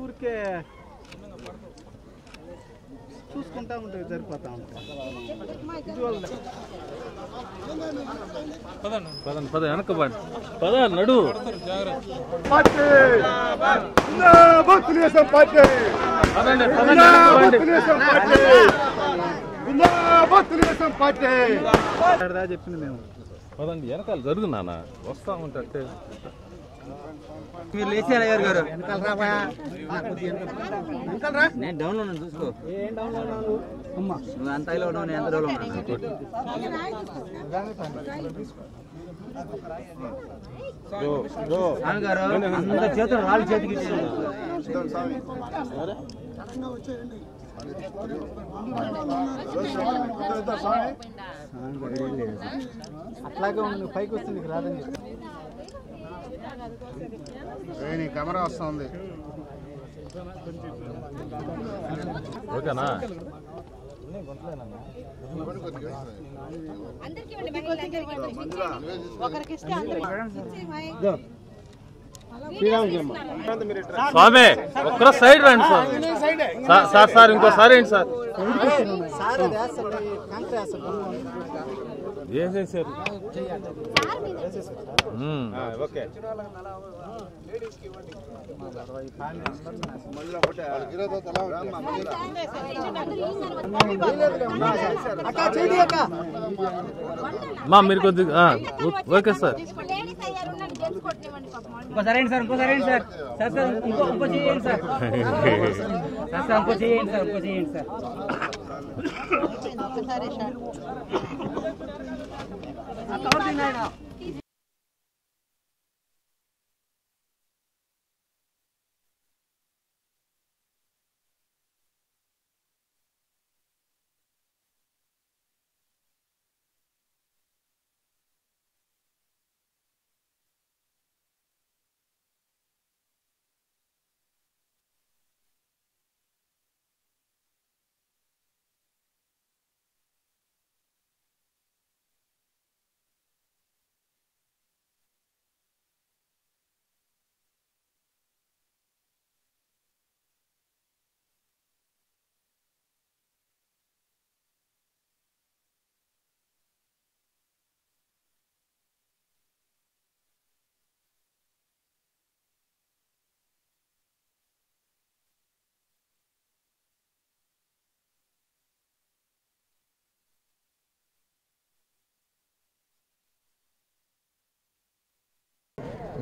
ఊరికే చూసుకుంటా ఉంటుంది, సరిపోతా ఉంటుంది. పద వెనకబడి పద నడు. చెప్పింది మేము. పదండి వెనకాల జరుగు నాన్న, వస్తా ఉంటే మీరు లేచారు గారు నేను డౌన్ లో చూసుకో. ఏం డౌన్ అమ్మా నువ్వు ఎంత హైలో ఉన్నావు, నేను ఎంత డౌన్ ఉన్నాను. గారు అందరి చేతులు వాళ్ళ చేతికి అట్లాగే ఉంది, పైకి వస్తుంది రాదని చెప్పి కెమెరా వస్తుంది. ఓకేనా? స్వామి ఒక్కరో సైడ్ రండి సార్. సార్ ఇంకోసారి ఏంటి సార్? ఏం చేశారు? ఓకే మా మీరు కొద్దిగా ఓకే సార్. ఇంకోసారి ఏంటి సార్, ఇంకోసారి ఏంటి సార్, సార్ సార్ ఇంకో చేయండి సార్, సార్ సార్ ఇంకో చేయండి సార్, ఇంకో చేయండి సార్.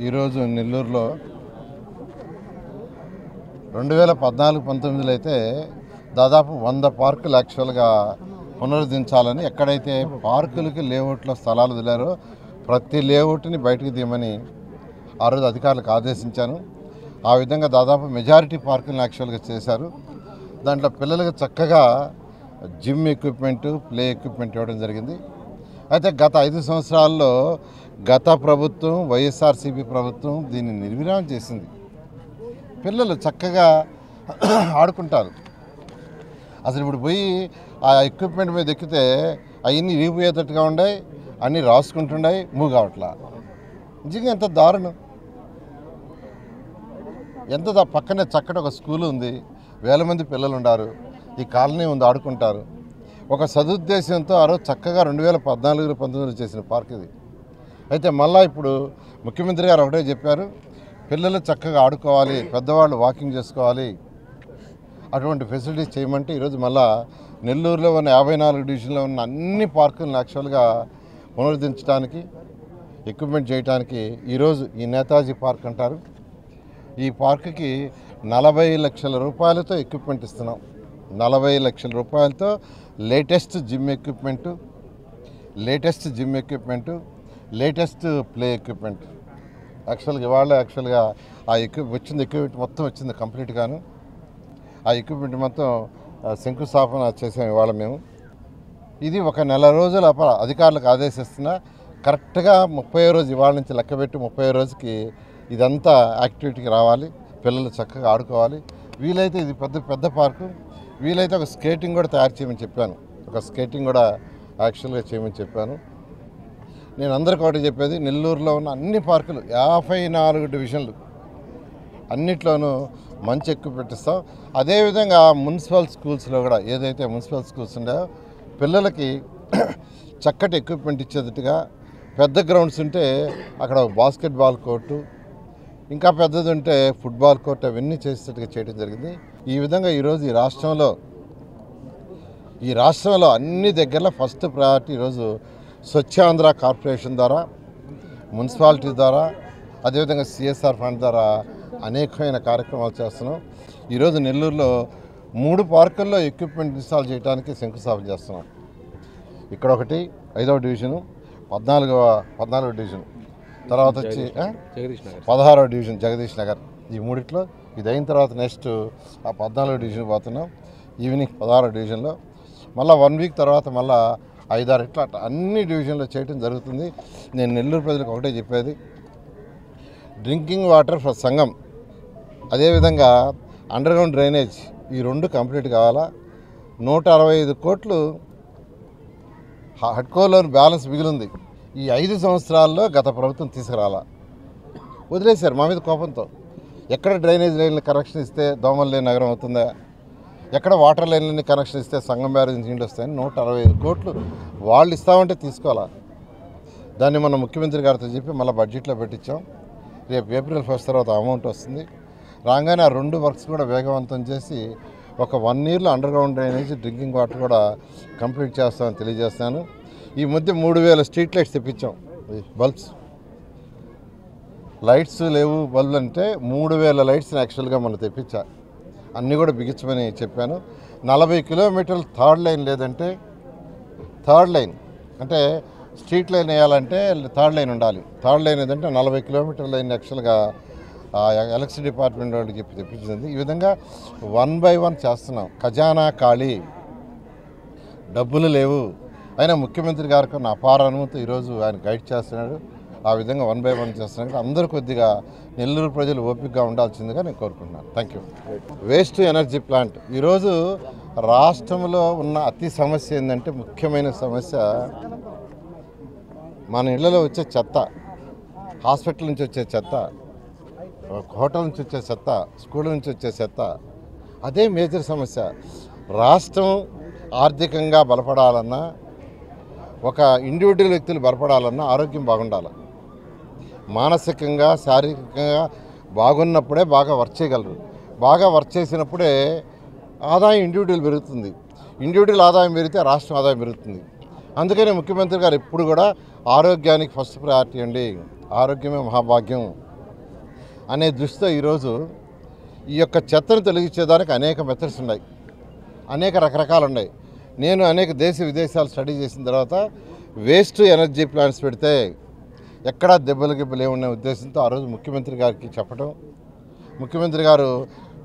ఈరోజు నెల్లూరులో 2014-19 అయితే దాదాపు 100 పార్కులు యాక్చువల్గా పునరుద్ధరించాలని, ఎక్కడైతే పార్కులకి లేఅవుట్లో స్థలాలు వదిలారో ప్రతి లేఅవుట్ని బయటకు తీయమని ఆ రోజు అధికారులకు ఆదేశించాను. ఆ విధంగా దాదాపు మెజారిటీ పార్కులను యాక్చువల్గా చేశారు. దాంట్లో పిల్లలకు చక్కగా జిమ్ ఎక్విప్మెంట్, ప్లే ఎక్విప్మెంట్ ఇవ్వడం జరిగింది. అయితే గత 5 సంవత్సరాల్లో గత ప్రభుత్వం, వైఎస్ఆర్సీపీ ప్రభుత్వం దీన్ని నిర్విరామం చేసింది. పిల్లలు చక్కగా ఆడుకుంటారు. అసలు ఇప్పుడు పోయి ఆ ఎక్విప్మెంట్ మీద ఎక్కితే అవన్నీ రీపోయేటట్టుగా ఉన్నాయి, అన్నీ రాసుకుంటున్నాయి, మూవ్ కావట్లా. నిజంగా ఎంత దారుణం. పక్కనే చక్కటి ఒక స్కూల్ ఉంది, 1000 మంది పిల్లలు ఉన్నారు, ఈ కాలనీ ఉంది, ఆడుకుంటారు. ఒక సదుద్దేశంతో ఆ రోజు చక్కగా 2014-19 చేసిన పార్క్ ఇది. అయితే మళ్ళీ ఇప్పుడు ముఖ్యమంత్రి గారు ఒకటే చెప్పారు, పిల్లలు చక్కగా ఆడుకోవాలి, పెద్దవాళ్ళు వాకింగ్ చేసుకోవాలి, అటువంటి ఫెసిలిటీస్ చేయమంటే ఈరోజు మళ్ళీ నెల్లూరులో ఉన్న 54 డివిజన్లో ఉన్న అన్ని పార్కులను యాక్చువల్గా పునరుద్ధరించడానికి, ఎక్విప్మెంట్ చేయడానికి ఈరోజు ఈ నేతాజీ పార్క్ అంటారు, ఈ పార్కుకి 40 లక్షల రూపాయలతో ఎక్విప్మెంట్ ఇస్తున్నాం. 40 లక్షల రూపాయలతో latest gym equipment, latest play equipment. ఇవాళ ఆ ఎక్విప్మెంట్ మొత్తం వచ్చింది కంప్లీట్గాను. ఆ ఎక్విప్మెంట్ మొత్తం శంకుస్థాపన చేసాం ఇవాళ మేము. ఇది ఒక నెల రోజుల అధికారులకు ఆదేశిస్తున్నా, కరెక్ట్గా 30వ రోజు ఇవాళ నుంచి లెక్కబెట్టి 30వ రోజుకి ఇదంతా యాక్టివిటీకి రావాలి, పిల్లలు చక్కగా ఆడుకోవాలి. వీలైతే ఇది పెద్ద పార్కు, వీలైతే ఒక స్కేటింగ్ కూడా తయారు చేయమని చెప్పాను. ఒక స్కేటింగ్ కూడా యాక్చువల్గా చేయమని చెప్పాను. నేను అందరికీ ఒకటి చెప్పేది, నెల్లూరులో ఉన్న అన్ని పార్కులు 54 డివిజన్లు అన్నిట్లోనూ మంచి ఎక్కువ పెట్టిస్తాం. అదేవిధంగా మున్సిపల్ స్కూల్స్లో కూడా ఏదైతే మున్సిపల్ స్కూల్స్ ఉన్నాయో పిల్లలకి చక్కటి ఎక్విప్మెంట్ ఇచ్చేటట్టుగా పెద్ద గ్రౌండ్స్ ఉంటే అక్కడ బాస్కెట్బాల్ కోర్టు, ఇంకా పెద్దది ఉంటే ఫుట్బాల్ కోర్టు, అవన్నీ చేసేటట్టుగా చేయడం జరిగింది. ఈ విధంగా ఈరోజు ఈ రాష్ట్రంలో అన్ని దగ్గరలో ఫస్ట్ ప్రయారిటీ ఈరోజు స్వచ్ఛాంధ్ర కార్పొరేషన్ ద్వారా, మున్సిపాలిటీ ద్వారా, అదేవిధంగా CSR ఫండ్ ద్వారా అనేకమైన కార్యక్రమాలు చేస్తున్నాం. ఈరోజు నెల్లూరులో 3 పార్కుల్లో ఎక్విప్మెంట్ ఇన్స్టాల్ చేయడానికి శంకుస్థాపన చేస్తున్నాం. ఇక్కడ ఒకటి 5వ డివిజను, 14వ డివిజన్, తర్వాత వచ్చి 16వ డివిజన్ జగదీష్ నగర్. ఈ మూడిట్లో ఇది అయిన తర్వాత నెక్స్ట్ ఆ 14వ డివిజన్ పోతున్నాం. ఈవినింగ్ 16వ డివిజన్లో మళ్ళీ 1 వీక్ తర్వాత మళ్ళీ 5-6 ఇట్లా అన్ని డివిజన్లో చేయడం జరుగుతుంది. నేను నెల్లూరు ప్రజలకు ఒకటే చెప్పేది, డ్రింకింగ్ వాటర్ ఫర్ సంగం, అదేవిధంగా అండర్గ్రౌండ్ డ్రైనేజ్, ఈ 2 కంప్లీట్ కావాలా. 165 కోట్లు హడ్కోలోని బ్యాలెన్స్ మిగిలింది. ఈ 5 సంవత్సరాల్లో గత ప్రభుత్వం తీసుకురాలా, వదిలేశారు మా మీద కోపంతో. ఎక్కడ డ్రైనేజ్ లైన్లు కనెక్షన్ ఇస్తే దోమలు లేని నగరం అవుతుందా, ఎక్కడ వాటర్ లైన్లని కనెక్షన్ ఇస్తే సంగం బ్యారేజ్ నీళ్ళు వస్తాయని 165 కోట్లు వాళ్ళు ఇస్తామంటే తీసుకోవాలా. దాన్ని మన ముఖ్యమంత్రి గారితో చెప్పి మళ్ళీ బడ్జెట్లో పెట్టించాం. రేపు April 1 తర్వాత అమౌంట్ వస్తుంది. రాగానే ఆ 2 వర్క్స్ కూడా వేగవంతం చేసి ఒక 1 ఇయర్లో అండర్గ్రౌండ్ డ్రైనేజ్, డ్రింకింగ్ వాటర్ కూడా కంప్లీట్ చేస్తామని తెలియజేస్తాను. ఈ మధ్య 3000 స్ట్రీట్ లైట్స్ తెప్పించాం. బల్బ్స్, లైట్స్ లేవు బల్బులు అంటే 3000 లైట్స్ని యాక్చువల్గా మనం తెప్పించా. అన్నీ కూడా బిగించమని చెప్పాను. 40 కిలోమీటర్లు థర్డ్ లైన్ లేదంటే, థర్డ్ లైన్ అంటే స్ట్రీట్ లైన్ వేయాలంటే థర్డ్ లైన్ ఉండాలి. థర్డ్ లైన్ ఏదంటే 40 కిలోమీటర్ లైన్ యాక్చువల్గా ఎలక్ట్రిసిటీ డిపార్ట్మెంట్ వాళ్ళకి చెప్పి తెప్పించింది. ఈ విధంగా 1 by 1 చేస్తున్నాం. ఖజానా ఖాళీ, డబ్బులు లేవు, అయినా ముఖ్యమంత్రి గారికి నా అపార అనుమతి ఈరోజు ఆయన గైడ్ చేస్తున్నాడు. ఆ విధంగా 1 by 1 చేస్తున్నాడు. అందరూ కొద్దిగా నెల్లూరు ప్రజలు ఓపికగా ఉండాల్సిందిగా నేను కోరుకుంటున్నాను. Thank you. Waste energy plant ఈరోజు రాష్ట్రంలో ఉన్న అతి సమస్య ఏంటంటే, ముఖ్యమైన సమస్య మన ఇళ్లలో వచ్చే చెత్త, హాస్పిటల్ నుంచి వచ్చే చెత్త, హోటల్ నుంచి వచ్చే చెత్త, స్కూల్ నుంచి వచ్చే చెత్త, అదే మేజర్ సమస్య. రాష్ట్రం ఆర్థికంగా బలపడాలన్నా, ఒక ఇండివిజువల్ వ్యక్తులు బలపడాలన్నా ఆరోగ్యం బాగుండాలి. మానసికంగా శారీరకంగా బాగున్నప్పుడే బాగా వర్క్ చేయగలరు. బాగా వర్క్ చేసినప్పుడే ఆదాయం ఇండివిజువల్ పెరుగుతుంది. ఇండివిజువల్ ఆదాయం పెరిగితే రాష్ట్రం ఆదాయం పెరుగుతుంది. అందుకనే ముఖ్యమంత్రి గారు ఎప్పుడు కూడా ఆరోగ్యానికి ఫస్ట్ ప్రయారిటీ అండి, ఆరోగ్యమే మహాభాగ్యం అనే దృష్టితో ఈరోజు ఈ యొక్క చెత్తను తొలగించేదానికి అనేక మెథడ్స్ ఉన్నాయి, అనేక రకరకాలు ఉన్నాయి. నేను అనేక దేశ విదేశాలు స్టడీ చేసిన తర్వాత వేస్ట్ ఎనర్జీ ప్లాంట్స్ పెడితే ఎక్కడా దెబ్బలు గిబ్బలు ఏమున్న ఉద్దేశంతో ఆ రోజు ముఖ్యమంత్రి గారికి చెప్పడం, ముఖ్యమంత్రి గారు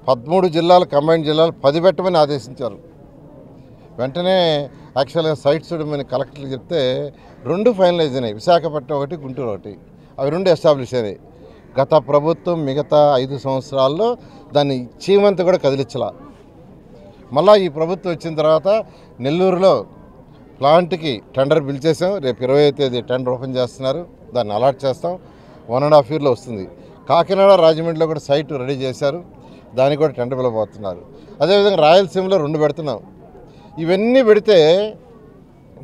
13 జిల్లాలు, కంబైన్ జిల్లాలు 10 పెట్టమని ఆదేశించారు. వెంటనే యాక్చువల్గా సైట్స్ చూడమని కలెక్టర్లు చెప్తే 2 ఫైనలైజ్ అయినాయి. విశాఖపట్నం ఒకటి, గుంటూరు ఒకటి, అవి 2 ఎస్టాబ్లిష్ అయినాయి. గత ప్రభుత్వం మిగతా 5 సంవత్సరాల్లో దాన్ని చీమంతా కూడా కదిలించలా. మళ్ళీ ఈ ప్రభుత్వం వచ్చిన తర్వాత నెల్లూరులో ప్లాంట్కి టెండర్ పిలిచేసాం. రేపు 20వ తేదీ టెండర్ ఓపెన్ చేస్తున్నారు, దాన్ని అలాట్ చేస్తాం. 1.5 yearలో వస్తుంది. కాకినాడ, రాజమండ్రిలో కూడా సైట్ రెడీ చేశారు, దానికి కూడా టెండర్ పిలవబోతున్నారు. అదేవిధంగా రాయలసీమలో 2 పెడుతున్నాం. ఇవన్నీ పెడితే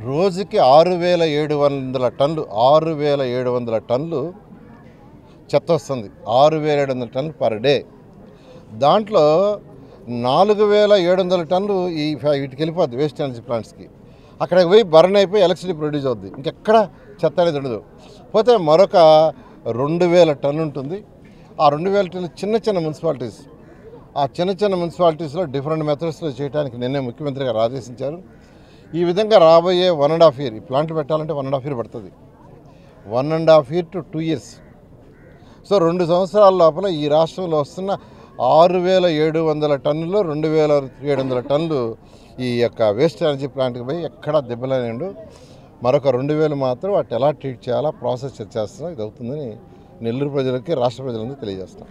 రోజుకి 6,700 టన్నులు, 6,700 టన్నులు చెత్త వస్తుంది. 6,700 టన్నులు పర్ డే. దాంట్లో 4,700 టన్నులు వీటికి వెళ్ళిపోద్ది వేస్ట్ ఎనర్జీ ప్లాంట్స్కి. అక్కడికి పోయి బర్న్ అయిపోయి ఎలక్ట్రిసిటీ ప్రొడ్యూస్ అవుద్ది. ఇంకెక్కడ చెత్త అనేది ఉండదు. పోతే మరొక 2,000 టన్నులు ఉంటుంది. ఆ 2,000 టన్నులు చిన్న చిన్న మున్సిపాలిటీస్, ఆ చిన్న మున్సిపాలిటీస్లో డిఫరెంట్ మెథడ్స్లో చేయడానికి నిన్నే ముఖ్యమంత్రి గారు ఆదేశించారు. ఈ విధంగా రాబోయే 1.5 year, ఈ ప్లాంట్ పెట్టాలంటే 1.5 year పడుతుంది. 1.5 year to 2 years. సో 2 సంవత్సరాల లోపల ఈ రాష్ట్రంలో వస్తున్న 6,700 టన్నులు, 2,700 టన్నులు ఈ యొక్క వేస్ట్ ఎనర్జీ ప్లాంట్కి పోయి ఎక్కడా దెబ్బలేనిండు. మరొక 2,000 మాత్రం వాటి ఎలా ట్రీట్ చేయాలా ప్రాసెస్ చేస్తున్నాం. ఇది అవుతుందని నెల్లూరు ప్రజలకి, రాష్ట్ర ప్రజలందరూ తెలియజేస్తాం.